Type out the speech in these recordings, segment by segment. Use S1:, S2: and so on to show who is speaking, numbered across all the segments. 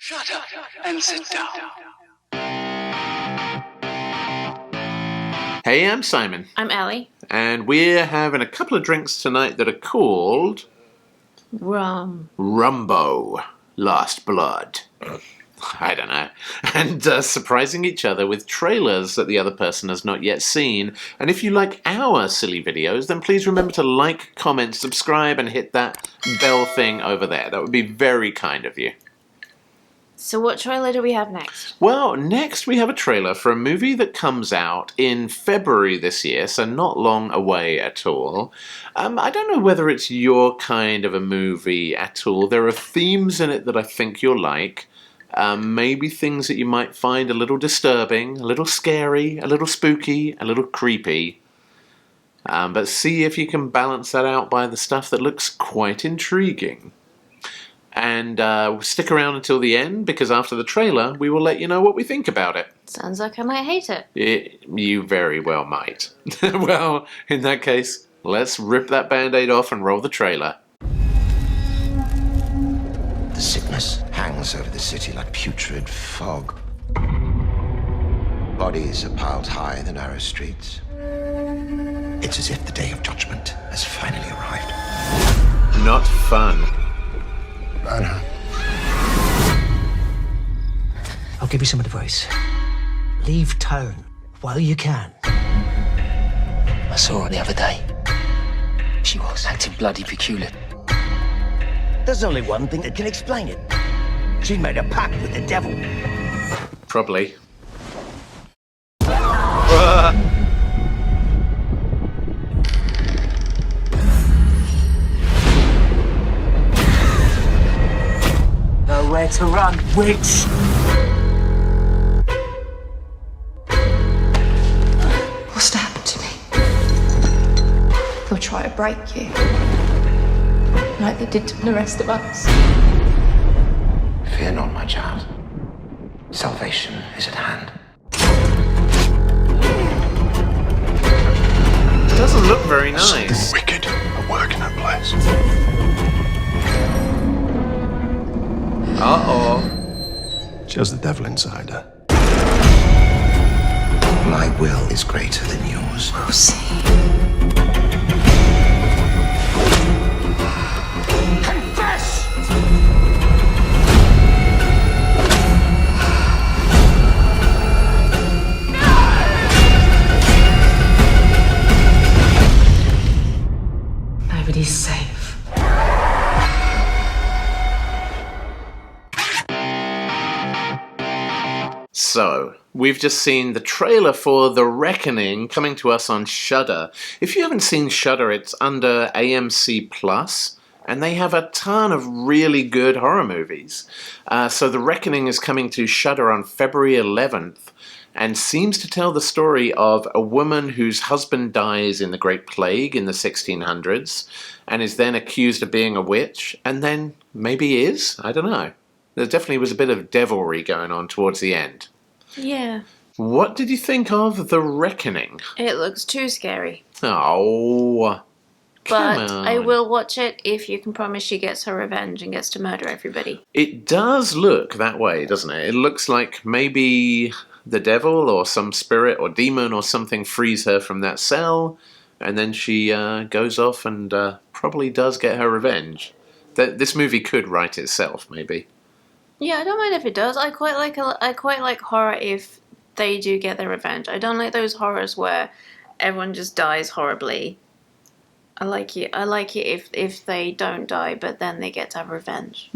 S1: Shut up and sit down.
S2: Hey, I'm Simon.
S3: I'm Ellie.
S2: And we're having a couple of drinks tonight that are called... Rumbo. Last Blood. I don't know. And surprising each other with trailers that the other person has not yet seen. And if you like our silly videos, then please remember to like, comment, subscribe, and hit that bell thing over there. That would be very kind of you.
S3: So what trailer do we have next?
S2: Well, next we have a trailer for a movie that comes out in February this year, so not long away at all. I don't know whether it's your kind of a movie at all. There are themes in it that I think you'll like. Maybe things that you might find a little disturbing, a little scary, a little spooky, a little creepy. But see if you can balance that out by the stuff that looks quite intriguing. And stick around until the end, because after the trailer, we will let you know what we think about it.
S3: Sounds like I might hate it.
S2: You very well might. Well, in that case, let's rip that Band-Aid off and roll the trailer.
S4: The sickness hangs over the city like putrid fog. Bodies are piled high in the narrow streets. It's as if the day of judgment has finally arrived.
S2: Not fun.
S4: Burn her.
S5: I'll give you some advice. Leave town while you can.
S6: I saw her the other day. She was acting bloody peculiar.
S5: There's only one thing that can explain it. She made a pact with the devil.
S2: Probably.
S5: Nowhere to run, witch!
S7: What's to happen to me? They'll try to break you, like they did to the rest of us.
S4: Fear not, my child. Salvation is at hand.
S2: It doesn't look very nice.
S4: Wicked are working at place.
S2: Uh-oh.
S4: She has the devil inside her. My will is greater than yours.
S7: We'll see.
S4: Confess!
S7: Nobody's safe.
S2: So, we've just seen the trailer for The Reckoning coming to us on Shudder. If you haven't seen Shudder, it's under AMC Plus, and they have a ton of really good horror movies. So The Reckoning is coming to Shudder on February 11th, and seems to tell the story of a woman whose husband dies in the Great Plague in the 1600s, and is then accused of being a witch, and then maybe is? I don't know. There definitely was a bit of devilry going on towards the end.
S3: Yeah.
S2: What did you think of The Reckoning?
S3: It looks too scary.
S2: Oh, come
S3: But
S2: on.
S3: I will watch it if you can promise she gets her revenge and gets to murder everybody.
S2: It does look that way, doesn't it? It looks like maybe the devil or some spirit or demon or something frees her from that cell, and then she goes off and probably does get her revenge. This movie could write itself, maybe.
S3: Yeah, I don't mind if it does. I quite like horror if they do get their revenge. I don't like those horrors where everyone just dies horribly. I like it if they don't die, but then they get to have revenge.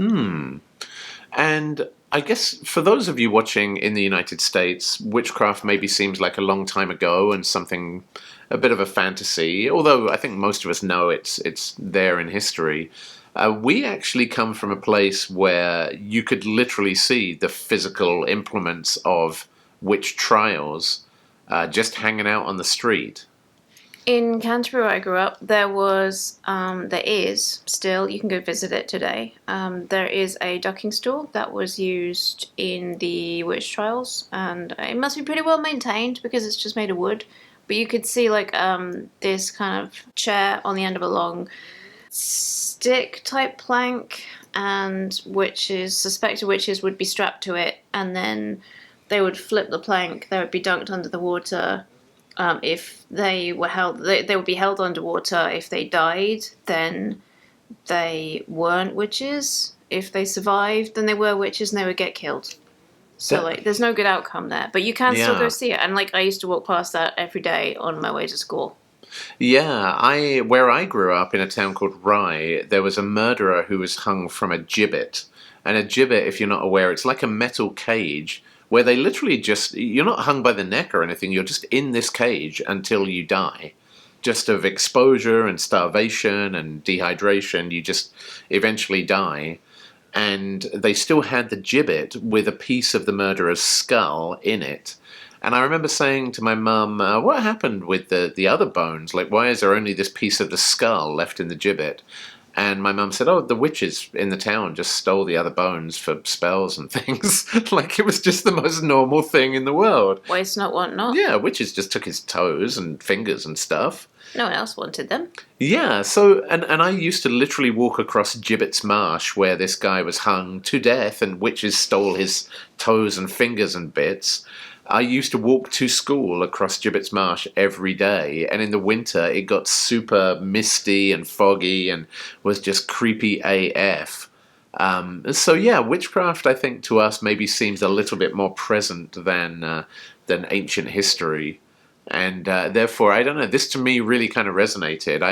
S2: And I guess for those of you watching in the United States, witchcraft maybe seems like a long time ago and something, a bit of a fantasy, although I think most of us know it's there in history. We actually come from a place where you could literally see the physical implements of witch trials just hanging out on the street.
S3: In Canterbury, where I grew up, there is still, you can go visit it today, there is a ducking stool that was used in the witch trials, and it must be pretty well maintained because it's just made of wood, but you could see like this kind of chair on the end of a long stick type plank and suspected witches would be strapped to it, and then they would flip the plank. They would be dunked under the water. If they were held, they would be held underwater. If they died, then they weren't witches. If they survived, then they were witches, and they would get killed. So, there's no good outcome there. But you can still go see it. And, I used to walk past that every day on my way to school.
S2: Yeah, where I grew up in a town called Rye, there was a murderer who was hung from a gibbet. And a gibbet, if you're not aware, it's like a metal cage where they literally you're not hung by the neck or anything, you're just in this cage until you die. Just of exposure and starvation and dehydration, you just eventually die. And they still had the gibbet with a piece of the murderer's skull in it. And I remember saying to my mum, what happened with the other bones? Why is there only this piece of the skull left in the gibbet? And my mum said, the witches in the town just stole the other bones for spells and things. It was just the most normal thing in the world.
S3: Waste not, want not.
S2: Yeah, witches just took his toes and fingers and stuff.
S3: No one else wanted them.
S2: Yeah, so, and I used to literally walk across Gibbet's Marsh where this guy was hung to death and witches stole his toes and fingers and bits. I used to walk to school across Gibbet's Marsh every day, and in the winter it got super misty and foggy and was just creepy AF. So yeah, witchcraft, I think, to us maybe seems a little bit more present than ancient history. And therefore, I don't know, this to me really kind of resonated.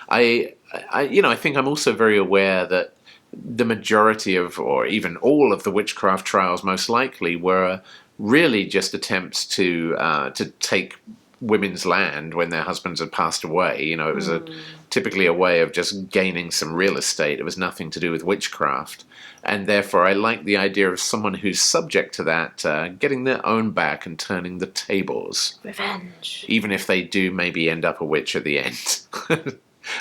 S2: I think I'm also very aware that the majority of, or even all of the witchcraft trials most likely were really just attempts to take women's land when their husbands had passed away. It was typically a way of just gaining some real estate. It was nothing to do with witchcraft. And therefore, I like the idea of someone who's subject to that getting their own back and turning the tables.
S3: Revenge. Even
S2: Even if they do maybe end up a witch at the end.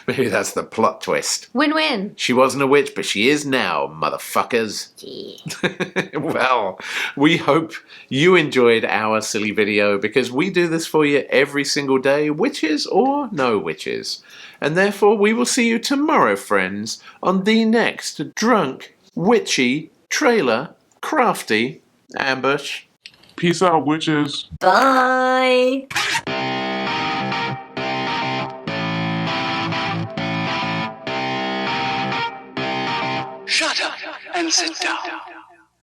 S2: Maybe that's the plot twist.
S3: Win-win.
S2: She wasn't a witch, but she is now, motherfuckers.
S3: Yeah.
S2: Well, we hope you enjoyed our silly video because we do this for you every single day, witches or no witches. And therefore, we will see you tomorrow, friends, on the next drunk, witchy, trailer, crafty ambush.
S1: Peace out, witches.
S8: Bye.
S9: Shut up and sit down.